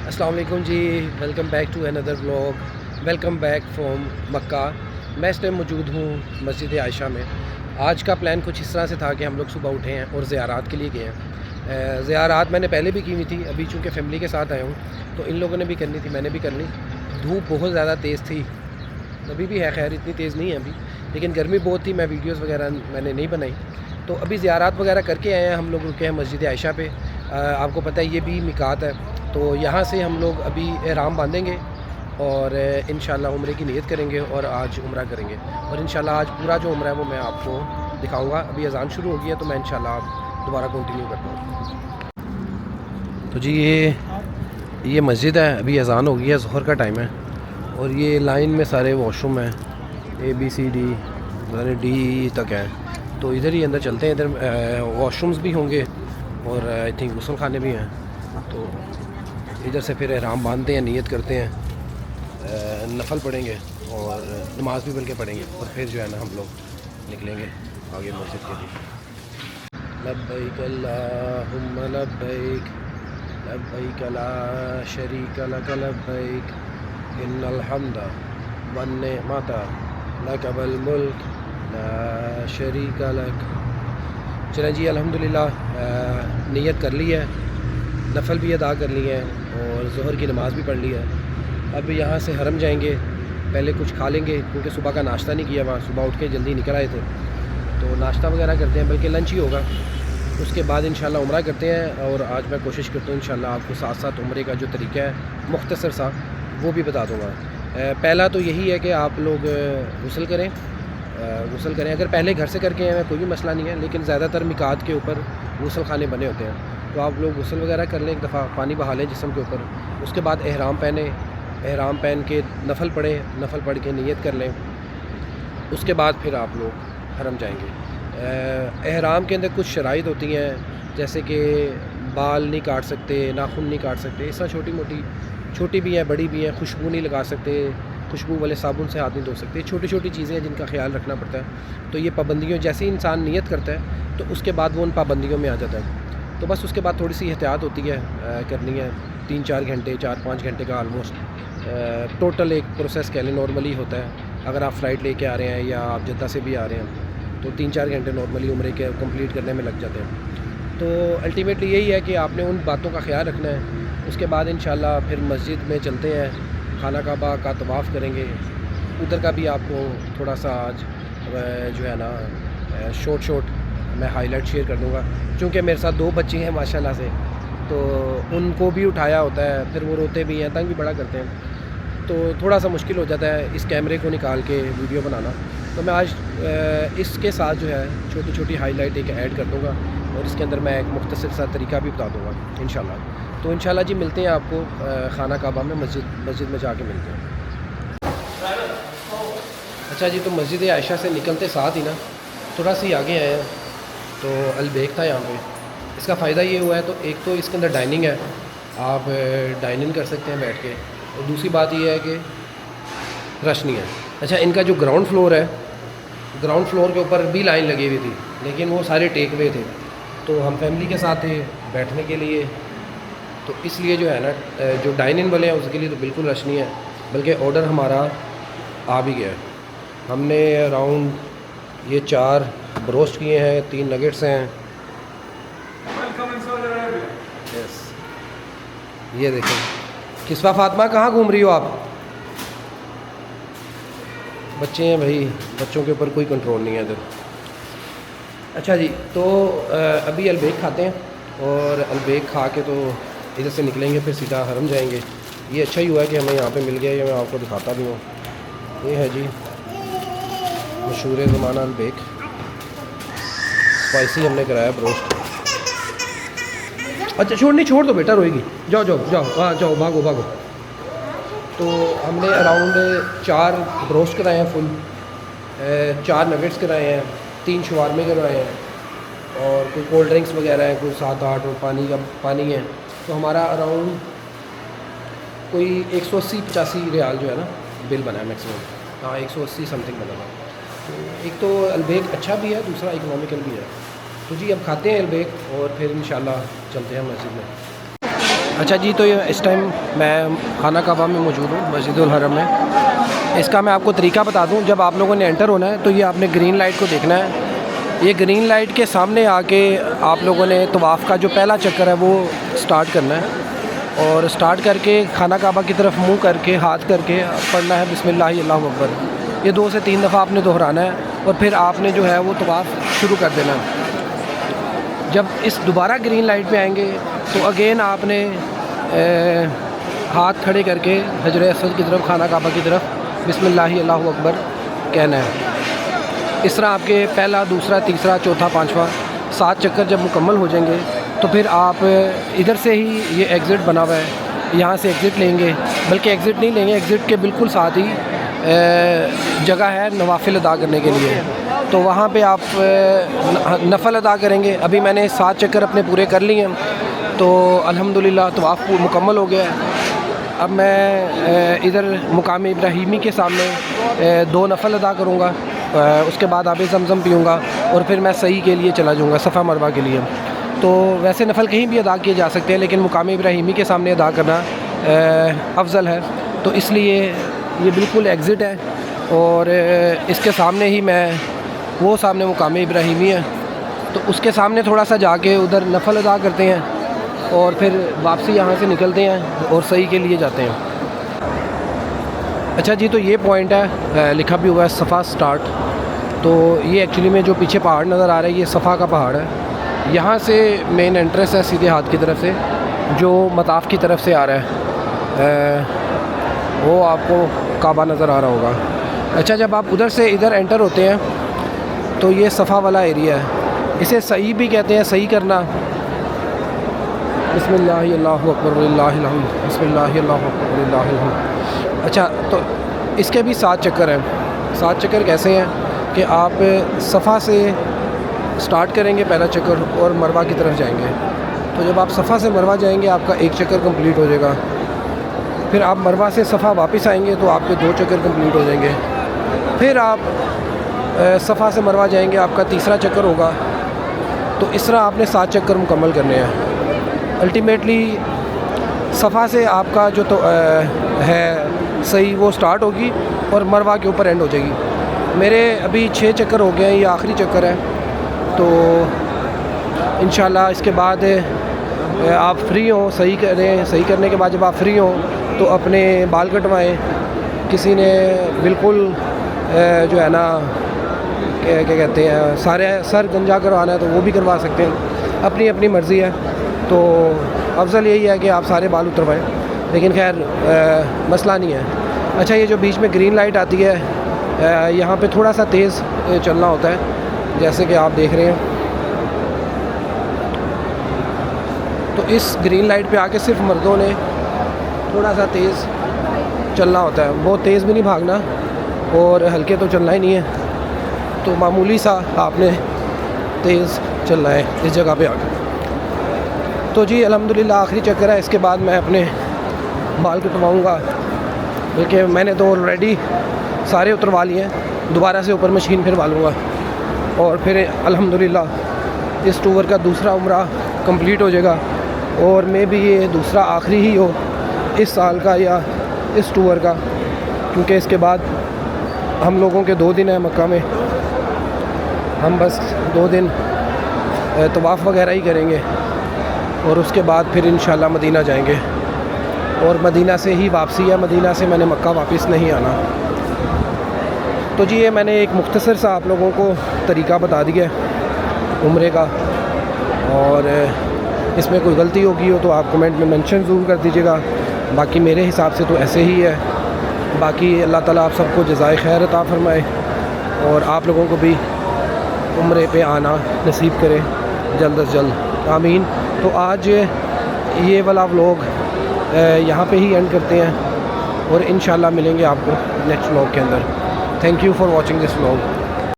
अस्सलाम वालेकुम जी। Welcome back to another vlog. Welcome back from Makkah. मैं इस टाइम मौजूद हूँ मस्जिद आयशा में। आज का प्लान कुछ इस तरह से था कि हम लोग सुबह उठे हैं और ज़ियारात के लिए गए हैं। ज़ियारात मैंने पहले भी की हुई थी, अभी चूँकि फ़ैमिली के साथ आया हूँ तो इन लोगों ने भी करनी थी, मैंने भी कर ली। धूप बहुत ज़्यादा तेज़ थी, अभी भी है, खैर इतनी तेज़ नहीं है अभी, लेकिन गर्मी बहुत थी। मैं वीडियोस वगैरह मैंने नहीं बनाई। तो अभी ज़ियारात वगैरह करके आए हैं, हम लोग रुके हैं मस्जिद आयशा पे। आपको पता है ये भी मिकात है, तो यहाँ से हम लोग अभी एहराम बांधेंगे और इंशाल्लाह उम्रे की नीयत करेंगे और आज उम्रा करेंगे। और इंशाल्लाह आज पूरा जो उम्रा है वो मैं आपको दिखाऊँगा। अभी अज़ान शुरू हो गई है तो मैं इंशाल्लाह दोबारा कंटिन्यू करता हूँ। तो जी ये मस्जिद है, अभी अज़ान हो गई है, ज़ोहर का टाइम है और ये लाइन में सारे वॉशरूम हैं, ABCD D तक है। तो इधर ही अंदर चलते हैं, इधर वॉशरूम्स भी होंगे और आई थिंक गुस्ल खाने भी हैं। तो इधर से फिर एहराम बांधते हैं, नियत करते हैं, नफल पढ़ेंगे और नमाज भी बल्कि पढ़ेंगे और फिर जो है ना हम लोग निकलेंगे आगे मस्जिद के लिए। लब्बैक अल्लाहुम्मा लब्बैक लब्बैक ला शरीक लक लब्बैक इन्नल हम्दा वन निअमता लक वल मुल्क ला शरीक लक। चलें जी, अल्हम्दुलिल्लाह नियत कर ली है, नफल भी अदा कर ली है और ज़ोहर की नमाज़ भी पढ़ ली है। अब यहाँ से हरम जाएंगे, पहले कुछ खा लेंगे क्योंकि सुबह का नाश्ता नहीं किया, वहाँ सुबह उठ के जल्दी निकल आए थे, तो नाश्ता वगैरह करते हैं, बल्कि लंच ही होगा। उसके बाद इंशाल्लाह उम्रा करते हैं और आज मैं कोशिश करता हूँ इंशाल्लाह आपको साथ साथ उम्रे का जो तरीका है मुख्तसर सा वो भी बता दूँगा। पहला तो यही है कि आप लोग गुस्ल करें, गुस्ल करें। अगर पहले घर से करके आए हैं कोई भी मसला नहीं है, लेकिन ज़्यादातर मिकात के ऊपर गुस्ल खाने बने होते हैं, तो आप लोग गुस्ल वगैरह कर लें, एक दफ़ा पानी बहा लें जिस्म के ऊपर। उसके बाद एहराम पहने, एहराम पहन के नफल पढ़ें, नफल पढ़ के नियत कर लें। उसके बाद फिर आप लोग हरम जाएंगे। एहराम के अंदर कुछ शराइत होती हैं, जैसे कि बाल नहीं काट सकते, नाखून नहीं काट सकते, ऐसा छोटी मोटी, छोटी भी हैं बड़ी भी हैं, खुशबू नहीं लगा सकते, खुशबू वाले साबुन से हाथ नहीं धो सकते, छोटी छोटी चीज़ें हैं जिनका ख्याल रखना पड़ता है। तो ये पाबंदियों, जैसे ही इंसान नियत करता है तो उसके बाद वो उन पाबंदियों में आ जाता है। तो बस उसके बाद थोड़ी सी एहतियात होती है, करनी है। 3-4 घंटे, 4-5 घंटे का आलमोस्ट टोटल एक प्रोसेस कह लें नॉर्मली होता है। अगर आप फ़्लाइट लेके आ रहे हैं या आप जद्दा से भी आ रहे हैं तो 3-4 घंटे नॉर्मली उम्रे के कंप्लीट करने में लग जाते हैं। तो अल्टीमेटली यही है कि आपने उन बातों का ख्याल रखना है। उसके बाद इंशाल्लाह फिर मस्जिद में चलते हैं, खाना काबा का तवाफ़ करेंगे। उधर का भी आपको थोड़ा सा आज जो है ना शॉर्ट मैं हाईलाइट शेयर कर दूँगा, क्योंकि मेरे साथ 2 बच्चे हैं माशाल्लाह से, तो उनको भी उठाया होता है, फिर वो रोते भी हैं, तंग भी बड़ा करते हैं, तो थोड़ा सा मुश्किल हो जाता है इस कैमरे को निकाल के वीडियो बनाना। तो मैं आज इसके साथ जो है छोटी छोटी हाईलाइट एक ऐड कर दूँगा और इसके अंदर मैं एक मुख्तसर सा तरीका भी बता दूँगा इंशाल्लाह। तो इंशाल्लाह जी मिलते हैं आपको खाना काबा में, मस्जिद में जाके मिलते हैं। अच्छा जी, तो मस्जिद आयशा से निकलते साथ ही ना थोड़ा सी आगे आए हैं तो अलबेक था यहाँ पे। इसका फ़ायदा ये हुआ है, तो एक तो इसके अंदर डाइनिंग है, आप डाइनिंग कर सकते हैं बैठ के, और दूसरी बात ये है कि रश नहीं है। अच्छा, इनका जो ग्राउंड फ्लोर है, ग्राउंड फ्लोर के ऊपर भी लाइन लगी हुई थी, लेकिन वो सारे टेक वे थे, तो हम फैमिली के साथ थे बैठने के लिए, तो इसलिए जो है ना जो डाइनिंग वाले हैं उसके लिए तो बिल्कुल रश नहीं है, बल्कि ऑर्डर हमारा आ भी गया है। हमने अराउंड ये 4 ब्रोस्ट किए हैं, 3 नगेट्स हैं। यस, ये देखें। किस्वा फातिमा कहाँ घूम रही हो आप? बच्चे हैं भाई, बच्चों के ऊपर कोई कंट्रोल नहीं है इधर। अच्छा जी, तो अभी अलबेक खाते हैं और अलबेक खा के तो इधर से निकलेंगे, फिर सीधा हरम जाएंगे। ये अच्छा ही हुआ है कि हमें यहाँ पे मिल गया, ये मैं आपको दिखाता भी हूँ। ये है जी मशहूर ज़माना अलबेक, स्पाइसी हमने कराया ब्रोस्ट। अच्छा छोड़ दो बेटा, रोएगी। जाओ जाओ जाओ, हाँ जाओ, भागो भागो। तो हमने अराउंड 4 ब्रोस्ट कराए हैं फुल, 4 नगेट्स कराए हैं, 3 शवारमे करवाए हैं और कोई कोल्ड ड्रिंक्स वगैरह हैं, कोई 7-8 और पानी है। तो हमारा अराउंड कोई 180-85 रियाल जो है ना बिल बना है मैक्सिमम। हाँ, 180 समथिंग बना था। तो एक तो अलबेक अच्छा भी है, दूसरा इकोनॉमिकल भी है। तो जी अब खाते हैं अलबेक और फिर इंशाल्लाह चलते हैं मस्जिद में। अच्छा जी, तो इस टाइम मैं खाना काबा में मौजूद हूँ, मस्जिदुल हरम में। इसका मैं आपको तरीका बता दूँ। जब आप लोगों ने एंटर होना है तो ये आपने ग्रीन लाइट को देखना है। ये ग्रीन लाइट के सामने आके आप लोगों ने तवाफ़ का जो पहला चक्कर है वो स्टार्ट करना है और स्टार्ट करके खाना काबा की तरफ मुँह करके हाथ करके पढ़ना है बिस्मिल्लाह अल्लाहु अकबर। ये 2 से 3 दफ़ा आपने दोहराना है और फिर आपने जो है वो तवाफ़ शुरू कर देना है। जब इस दोबारा ग्रीन लाइट पे आएंगे तो अगेन आपने हाथ खड़े करके हजर असवद की तरफ, खाना काबा की तरफ बिस्मिल्लाह अल्लाहु अकबर कहना है। इस तरह आपके पहला, दूसरा, तीसरा, चौथा, पाँचवा 7 चक्कर जब मुकम्मल हो जाएंगे तो फिर आप इधर से ही, ये एग्ज़िट बना हुआ है, यहाँ से एग्ज़िट लेंगे। बल्कि एग्ज़िट नहीं लेंगे, एग्ज़िट के बिल्कुल साथ ही जगह है नवाफिल अदा करने के लिए। तो वहाँ पे आप नफ़ल अदा करेंगे। अभी मैंने 7 चक्कर अपने पूरे कर लिए हैं तो अल्हम्दुलिल्लाह तवाफ़ मुकम्मल हो गया है। अब मैं इधर मुकाम इब्राहीमी के सामने 2 नफ़ल अदा करूँगा, उसके बाद आब ज़मज़म पीऊँगा और फिर मैं सही के लिए चला जाऊँगा, सफ़ा मरवा के लिए। तो वैसे नफ़ल कहीं भी अदा किए जा सकते हैं लेकिन मुकाम इब्राहीमी के सामने अदा करना अफजल है। तो इसलिए ये बिल्कुल एग्ज़िट है और इसके सामने ही मैं, वो सामने मुकाम इब्राहीमी है तो उसके सामने थोड़ा सा जाके उधर नफ़ल अदा करते हैं और फिर वापसी यहाँ से निकलते हैं और सही के लिए जाते हैं। अच्छा जी, तो ये पॉइंट है, लिखा भी हुआ है सफ़ा स्टार्ट। तो ये एक्चुअली में जो पीछे पहाड़ नज़र आ रहा है ये सफ़ा का पहाड़ है। यहाँ से मेन एंट्रेंस है सीधे हाथ की तरफ से, जो मताफ़ की तरफ से आ रहा है, वो आपको काबा नज़र आ रहा होगा। अच्छा, जब आप उधर से इधर एंटर होते हैं तो ये सफ़ा वाला एरिया है, इसे सही भी कहते हैं, सही करना। बिस्मिल्लाह अल्लाहु अकबर वलिल्लाहिल हम्द, बिस्मिल्लाह अल्लाहु अकबर वलिल्लाहिल हम्द। अच्छा, तो इसके भी 7 चक्कर हैं। 7 चक्कर कैसे हैं कि आप सफ़ा से स्टार्ट करेंगे पहला चक्कर और मरवा की तरफ जाएंगे। तो जब आप सफ़ा से मरवा जाएंगे आपका 1 चक्कर कंप्लीट हो जाएगा। फिर आप मरवा से सफ़ा वापस आएंगे तो आपके 2 चक्कर कंप्लीट हो जाएंगे। फिर आप सफ़ा से मरवा जाएंगे, आपका तीसरा चक्कर होगा। तो इस तरह आपने 7 चक्कर मुकम्मल करने हैं। अल्टीमेटली सफ़ा से आपका जो तो है सही वो स्टार्ट होगी और मरवा के ऊपर एंड हो जाएगी। मेरे अभी 6 चक्कर हो गए हैं, ये आखिरी चक्कर है। तो इंशाल्लाह इसके बाद आप फ्री हों, सही करें। सही करने के बाद जब आप फ्री हों तो अपने बाल कटवाएं। किसी ने बिल्कुल जो है ना क्या कहते हैं, सारे सर गंजा करवाना है तो वो भी करवा सकते हैं, अपनी अपनी मर्ज़ी है। तो अफजल यही है कि आप सारे बाल उतरवाएं, लेकिन खैर मसला नहीं है। अच्छा, ये जो बीच में ग्रीन लाइट आती है, यहाँ पे थोड़ा सा तेज़ चलना होता है, जैसे कि आप देख रहे हैं। तो इस ग्रीन लाइट पे आके सिर्फ मर्दों ने थोड़ा सा तेज़ चलना होता है, बहुत तेज़ भी नहीं भागना और हल्के तो चलना ही नहीं है। तो मामूली सा आपने तेज़ चलना है इस जगह पे आकर। तो जी अल्हम्दुलिल्लाह आखिरी चक्कर है, इसके बाद मैं अपने बाल कटवाऊँगा। बल्कि मैंने तो ऑलरेडी सारे उतरवा लिए हैं, दोबारा से ऊपर मशीन फिर वालूँगा और फिर अल्हम्दुलिल्लाह इस टूर का दूसरा उम्रा कंप्लीट हो जाएगा। और मे भी ये दूसरा आखिरी ही हो इस साल का या इस टूर का, क्योंकि इसके बाद हम लोगों के 2 दिन हैं मक्का में। हम बस 2 दिन तवाफ़ वगैरह ही करेंगे और उसके बाद फिर इंशाल्लाह मदीना जाएंगे और मदीना से ही वापसी है। मदीना से मैंने मक्का वापस नहीं आना। तो जी ये मैंने एक मुख्तसर सा आप लोगों को तरीका बता दिया उम्रे का, और इसमें कोई गलती होगी हो तो आप कमेंट में मेंशन ज़रूर कर दीजिएगा। बाकी मेरे हिसाब से तो ऐसे ही है। बाकी अल्लाह ताला आप सबको जज़ाए खैर अता फ़रमाए और आप लोगों को भी उम्रे पे आना नसीब करे जल्द अज़ जल्द, आमीन। तो आज ये वाला व्लॉग यहाँ पे ही एंड करते हैं और इंशाल्लाह मिलेंगे आपको नेक्स्ट व्लॉग के अंदर। Thank you for watching this vlog.